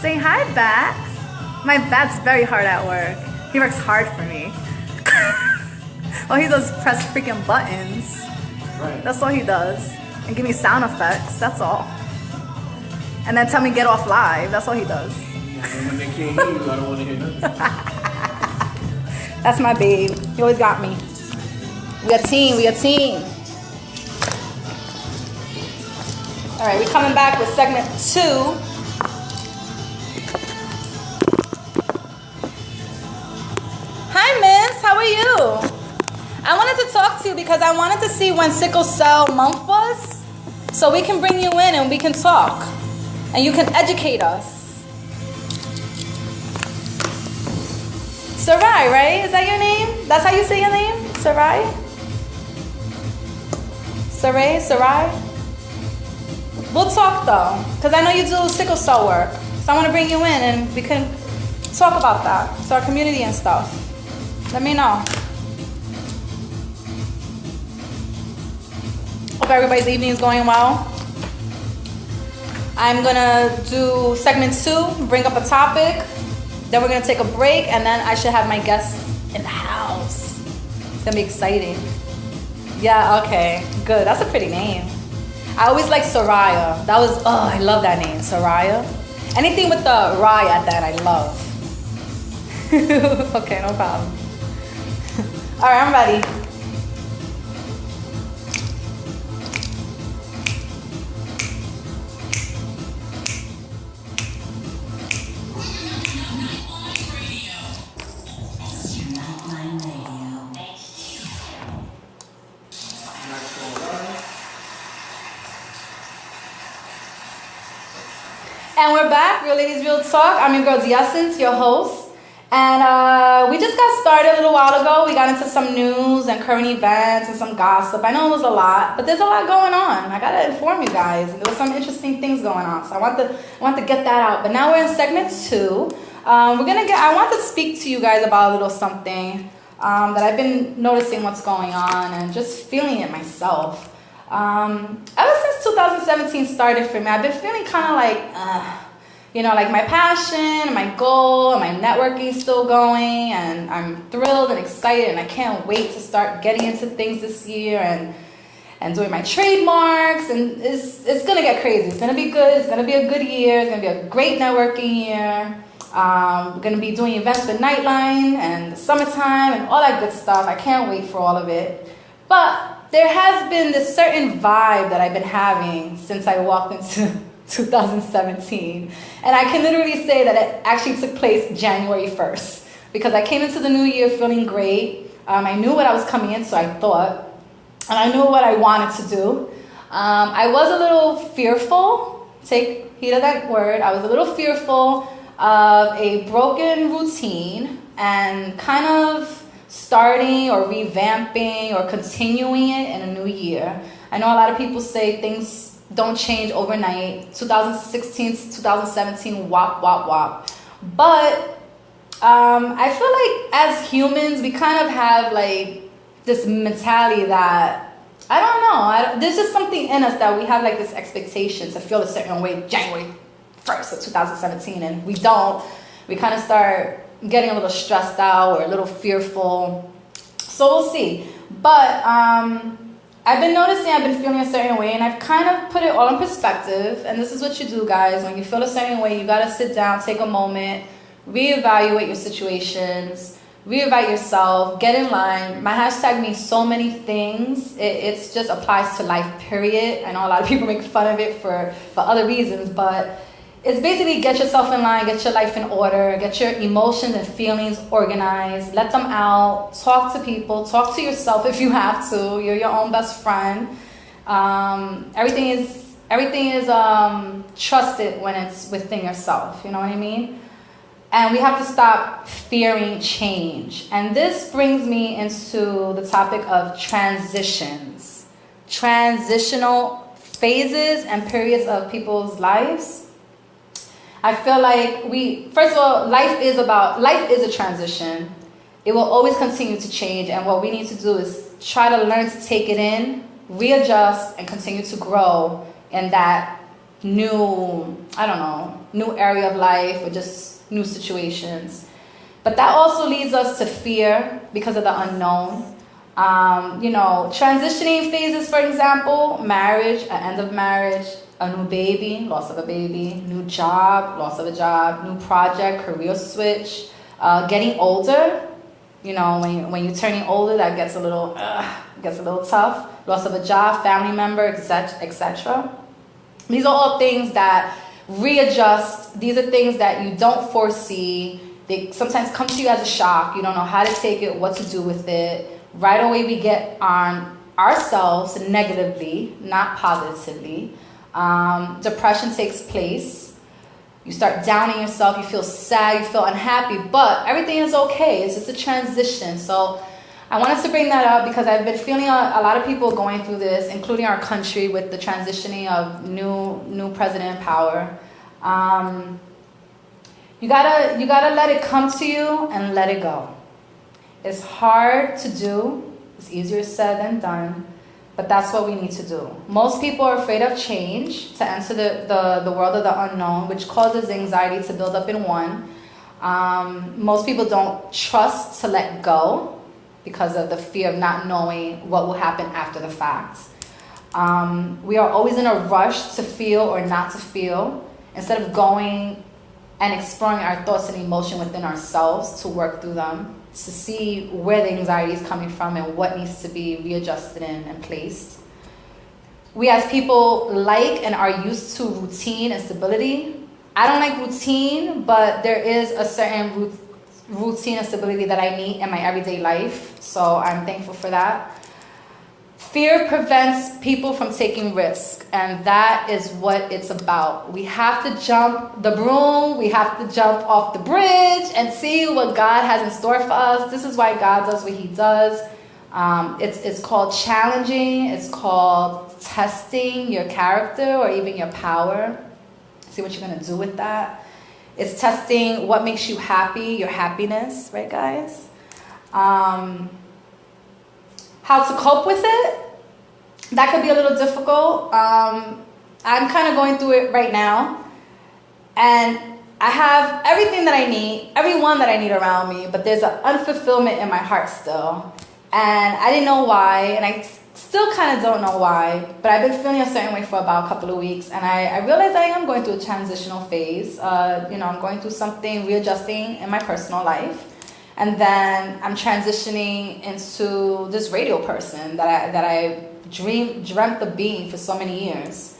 Say hi, Bat. My Bat's very hard at work. He works hard for me. All he does is press freaking buttons. Right. That's all he does. And give me sound effects. That's all. And then tell me get off live. That's all he does. And when they can't hear you, I don't want to hear nothing. That's my babe. He always got me. We a team. We a team. All right, we're coming back with segment 2. Hi, miss. How are you? I wanted to talk to you because I wanted to see when sickle cell month was, so we can bring you in and we can talk, and you can educate us. Sarai, right? Is that your name? That's how you say your name? Sarai? Sarai? We'll talk though, because I know you do sickle cell work. So I want to bring you in and we can talk about that. So our community and stuff. Let me know. Hope everybody's evening is going well. I'm gonna do segment 2, bring up a topic. Then we're gonna take a break, and then I should have my guests in the house. It's gonna be exciting. Yeah, okay, good. That's a pretty name. I always like Soraya. That was, I love that name, Soraya. Anything with the Rye at that, I love. Okay, no problem. All right, I'm ready. And we're back, Real Ladies Real Talk. I'm your girl, The Essence, your host. And we just got started a little while ago. We got into some news and current events and some gossip. I know it was a lot, but there's a lot going on. I gotta inform you guys. There was some interesting things going on, so I want to get that out. But now we're in segment 2. I want to speak to you guys about a little something that I've been noticing what's going on and just feeling it myself. Ever since 2017 started for me, I've been feeling kind of like, like my passion, my goal, and my networking still going, and I'm thrilled and excited, and I can't wait to start getting into things this year and doing my trademarks, and it's gonna get crazy. It's gonna be good. It's gonna be a good year. It's gonna be a great networking year. We're gonna be doing events with Nightline and the summertime and all that good stuff. I can't wait for all of it. But there has been this certain vibe that I've been having since I walked into 2017. And I can literally say that it actually took place January 1st. Because I came into the new year feeling great. I knew what I was coming into, I thought. And I knew what I wanted to do. I was a little fearful. Take heed of that word. I was a little fearful of a broken routine and kind of starting or revamping or continuing it in a new year. I know a lot of people say things don't change overnight. 2016 to 2017, wop, wop, wop. But I feel like as humans, we kind of have like this mentality that, I don't know, there's just something in us that we have like this expectation to feel a certain way January 1st of 2017, and we don't. We kind of start getting a little stressed out or a little fearful. So we'll see. But I've been noticing I've been feeling a certain way, and I've kind of put it all in perspective. And this is what you do, guys. When you feel a certain way, you got to sit down, take a moment, reevaluate your situations, reevaluate yourself, get in line. My hashtag means so many things. It just applies to life, period. I know a lot of people make fun of it for other reasons, but it's basically get yourself in line, get your life in order, get your emotions and feelings organized, let them out, talk to people, talk to yourself if you have to. You're your own best friend. Everything is trusted when it's within yourself, you know what I mean? And we have to stop fearing change. And this brings me into the topic of transitions. Transitional phases and periods of people's lives. I feel like first of all, life is a transition. It will always continue to change, and what we need to do is try to learn to take it in, readjust, and continue to grow in that new, I don't know, new area of life or just new situations. But that also leads us to fear because of the unknown. Transitioning phases, for example, marriage, an end of marriage, a new baby, loss of a baby, new job, loss of a job, new project, career switch, getting older. When you're turning older, that gets a little tough. Loss of a job, family member, etc. These are all things that readjust. These are things that you don't foresee. They sometimes come to you as a shock. You don't know how to take it, what to do with it. Right away, we get on ourselves negatively, not positively. Depression takes place. You start downing yourself. You feel sad. You feel unhappy. But everything is okay. It's just a transition. So I wanted to bring that up because I've been feeling a lot of people going through this, including our country, with the transitioning of new president in power. You gotta let it come to you and let it go. It's hard to do. It's easier said than done. But that's what we need to do. Most people are afraid of change, to enter the world of the unknown, which causes anxiety to build up in one. Most people don't trust to let go because of the fear of not knowing what will happen after the fact. We are always in a rush to feel or not to feel, instead of going and exploring our thoughts and emotion within ourselves to work through them, to see where the anxiety is coming from and what needs to be readjusted and placed. We as people like and are used to routine and stability. I don't like routine, but there is a certain routine and stability that I need in my everyday life, so I'm thankful for that. Fear prevents people from taking risks, and that is what it's about. We have to jump the broom, we have to jump off the bridge and see what God has in store for us. This is why God does what he does. It's called challenging, it's called testing your character or even your power. See what you're going to do with that. It's testing what makes you happy, your happiness, right guys? How to cope with it, that could be a little difficult. I'm kind of going through it right now, and I have everything that I need, everyone that I need around me, but there's an unfulfillment in my heart still, and I didn't know why, and I still kind of don't know why, but I've been feeling a certain way for about a couple of weeks, and I realized I am going through a transitional phase. I'm going through something, readjusting in my personal life. And then I'm transitioning into this radio person that I dreamt of being for so many years.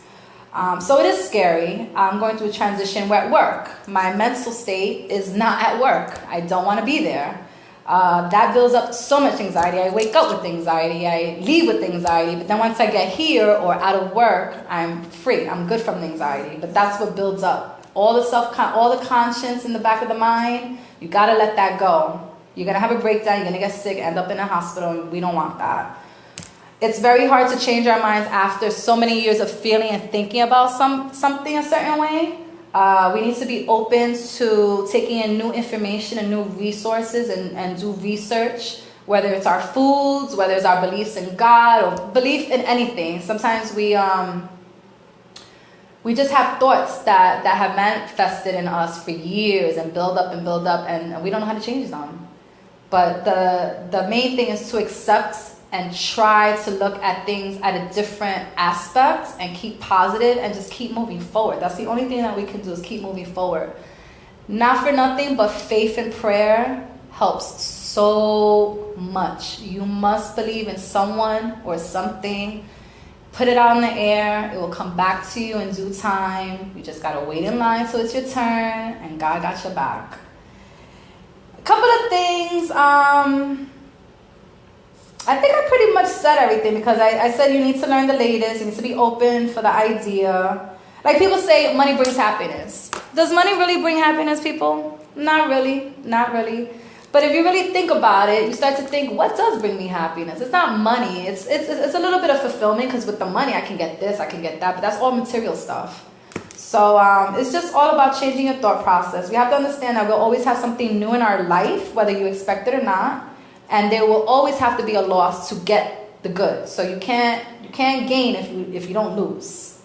So it is scary. I'm going through a transition. We're at work. My mental state is not at work. I don't want to be there. That builds up so much anxiety. I wake up with anxiety. I leave with anxiety. But then once I get here or out of work, I'm free. I'm good from the anxiety. But that's what builds up. All the conscience in the back of the mind, you got to let that go. You're going to have a breakdown, you're going to get sick, end up in a hospital, and we don't want that. It's very hard to change our minds after so many years of feeling and thinking about something a certain way. We need to be open to taking in new information and new resources and do research, whether it's our foods, whether it's our beliefs in God or belief in anything. Sometimes we just have thoughts that have manifested in us for years and build up, and we don't know how to change them. But the main thing is to accept and try to look at things at a different aspect and keep positive and just keep moving forward. That's the only thing that we can do, is keep moving forward. Not for nothing, but faith and prayer helps so much. You must believe in someone or something. Put it out in the air. It will come back to you in due time. You just got to wait in line till it's your turn, and God got your back. Couple of things. I think I pretty much said everything, because I said you need to learn the latest. You need to be open for the idea. Like people say, money brings happiness. Does money really bring happiness, people? Not really. Not really. But if you really think about it, you start to think, what does bring me happiness? It's not money. It's a little bit of fulfillment, because with the money I can get this, I can get that, but that's all material stuff. So it's just all about changing your thought process. We have to understand that we'll always have something new in our life, whether you expect it or not, and there will always have to be a loss to get the good. So you can't gain if you don't lose.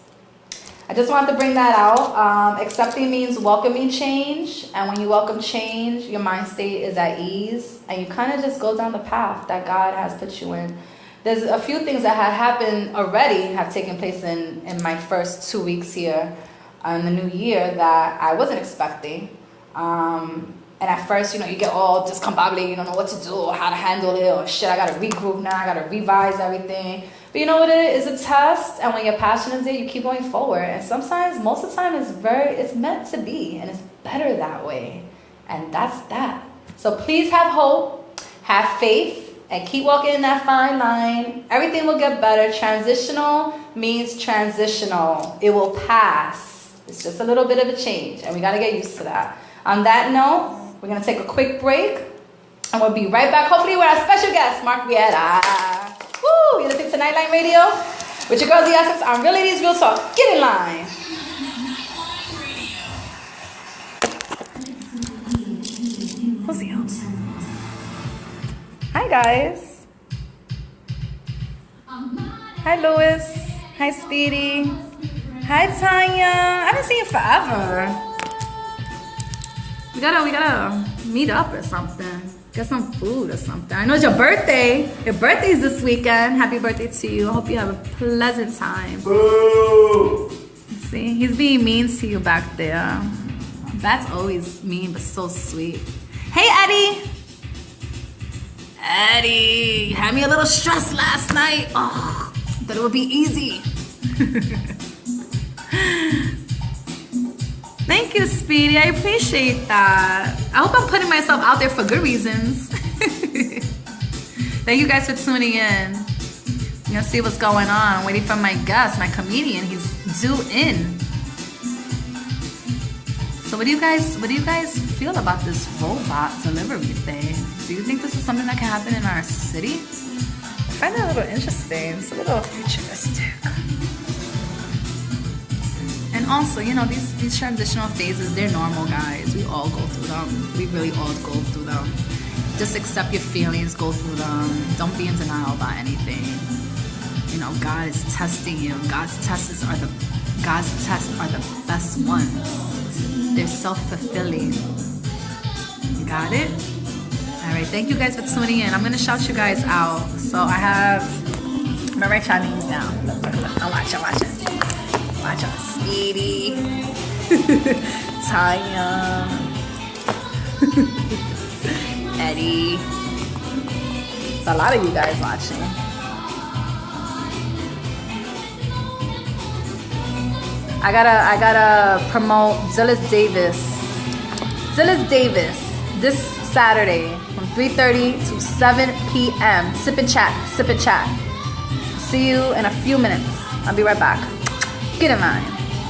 I just wanted to bring that out. Accepting means welcoming change. And when you welcome change, your mind state is at ease. And you kind of just go down the path that God has put you in. There's a few things that had happened already, have taken place in my first 2 weeks here in the new year that I wasn't expecting. And at first, you know, you get all discombobulated, you don't know what to do or how to handle it, or shit, I gotta regroup now, I gotta revise everything. But you know what it is? It's a test, and when your passion is there, you keep going forward. And sometimes, most of the time, it's meant to be, and it's better that way. And that's that. So please have hope, have faith, and keep walking in that fine line. Everything will get better. Transitional means transitional. It will pass. It's just a little bit of a change, and we gotta get used to that. On that note, we're going to take a quick break, and we'll be right back, hopefully, with our special guest, Mark Vieta. Woo! You're listening to Nightline Radio with your girls, the Assets, on Real Ladies, Real Talk. Get in line. Who's the host? Hi, guys. Hi, Louis. Hi, Speedy. Hi, Tanya. I haven't seen you forever. We gotta meet up or something. Get some food or something. I know it's your birthday. Your birthday's this weekend. Happy birthday to you. I hope you have a pleasant time. Boo! See, he's being mean to you back there. That's always mean, but so sweet. Hey, Eddie. Eddie, you had me a little stressed last night. Oh, thought it would be easy. Thank you, Speedy. I appreciate that. I hope I'm putting myself out there for good reasons. Thank you guys for tuning in. You're gonna see what's going on. I'm waiting for my guest, my comedian. He's due in. So what do you guys feel about this robot delivery thing? Do you think this is something that can happen in our city? I find that a little interesting. It's a little futuristic. And also, you know, these transitional phases, they're normal, guys. We all go through them. We really all go through them. Just accept your feelings, go through them. Don't be in denial about anything. You know, God is testing you. God's tests are the best ones. They're self-fulfilling. You got it? All right, thank you guys for tuning in. I'm gonna shout you guys out. So I have, I'm gonna write your names down. Look. I'm watching. Watch out, Speedy, Tanya, Eddie. There's a lot of you guys watching. I gotta promote Zillis Davis. This Saturday from 3:30 to 7 p.m. Sip and chat. See you in a few minutes. I'll be right back. Get in line.